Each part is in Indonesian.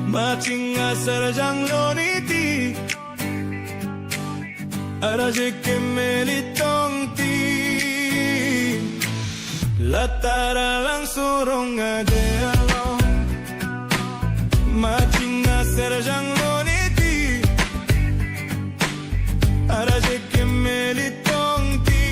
Mating sarjang loniti Araje que melitong ti Latara lang surong ade along Mating sarjang loniti Araje que melitong ti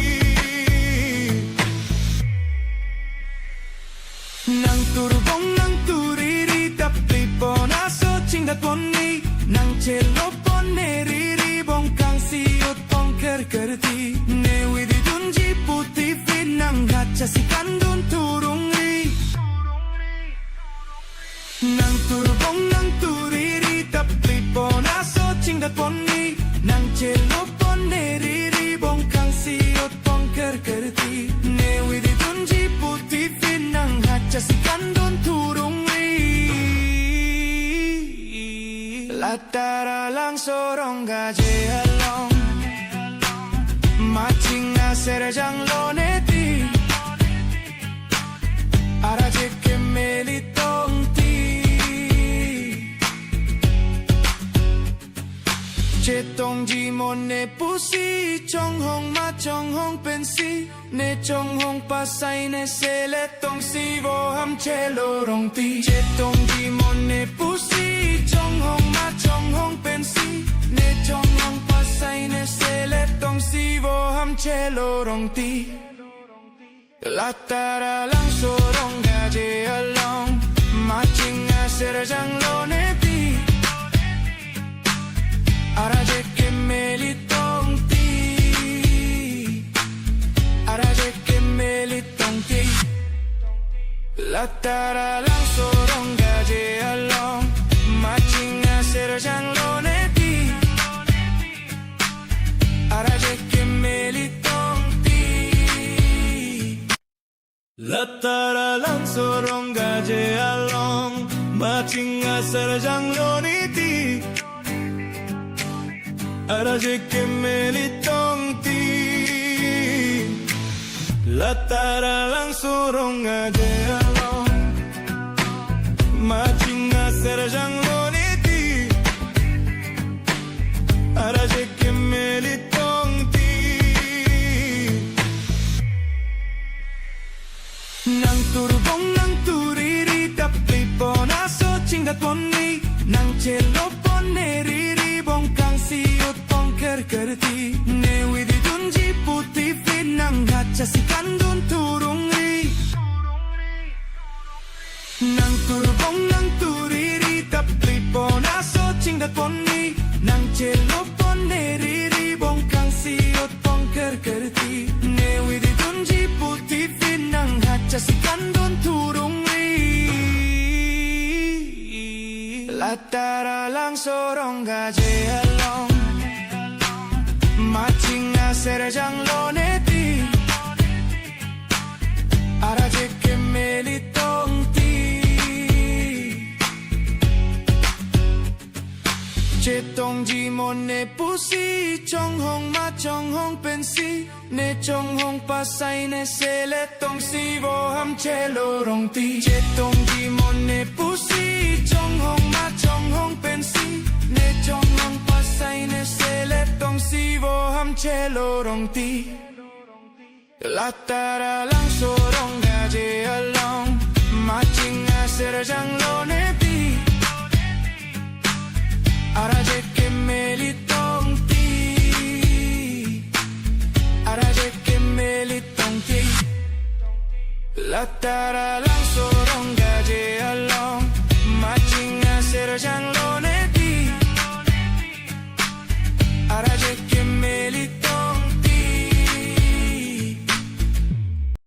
Nang turbong nang turiri tapi ponaso cingdat poni Nang celo poneri bongkang siut bongker kerti Newi di dunji putih nang gacha si kandun turung ri Nang turbong nang turiri tapi ponaso cingdat poni Nang celo poneri bongkang siut bongker kerti Newi di dunji putih nang gacha si kandun turung ri Latara lang sorong gaje along Mating serjang loneti Araje que melitong ti Chetong jimon ne pusi Chong hong ma chong hong pensi Ne chong hong pasay ne seletong si Vo ham chelo rong ti Chetong jimon ne pusi Chong hong ma chong hong pensi Ne chong hong pasay ne seletong si Vo ham chelo rong ti Latara lang sorong gaje along Mating serjang loneti Araje que melitong ti Araje que melitong ti Latara lang sorong gaje along Mating serjang loneti Araje que melitong ti Latara lang sorong gaje along Mating serjang loneti Araje que melitong ti Latara lang sorong ade along Mating serjang loneti Araje que melitong ti Nang turbong nang turiri tapi ponaso cingdat poni Nang celo poneri bongkang siut bongker kerti Newi di dunji putih nang gacha si kandun turung ri Nang turbong nang turiri tapi ponaso cingdat poni Nang celo poneri bongkang siut bongker kerti Newi di dunji putih nang gacha si kandun turung ri Latara lang sorong gaje along Mating serjang loneti Araje que melitong ti Chetong jimon ne pusi Chong hong ma chong hong pensi Ne chong hong pasay ne seletong si Vo ham chelo rong ti Chetong jimon ne pusi Chong hong ma chong hong pensi Ne chong hong pasay ne seletong si Vo ham chelo rong ti Latara lang sorong gaje along Mating serjang loneti Araje que melitong ti Araje que melitong ti Latara lang sorong gaje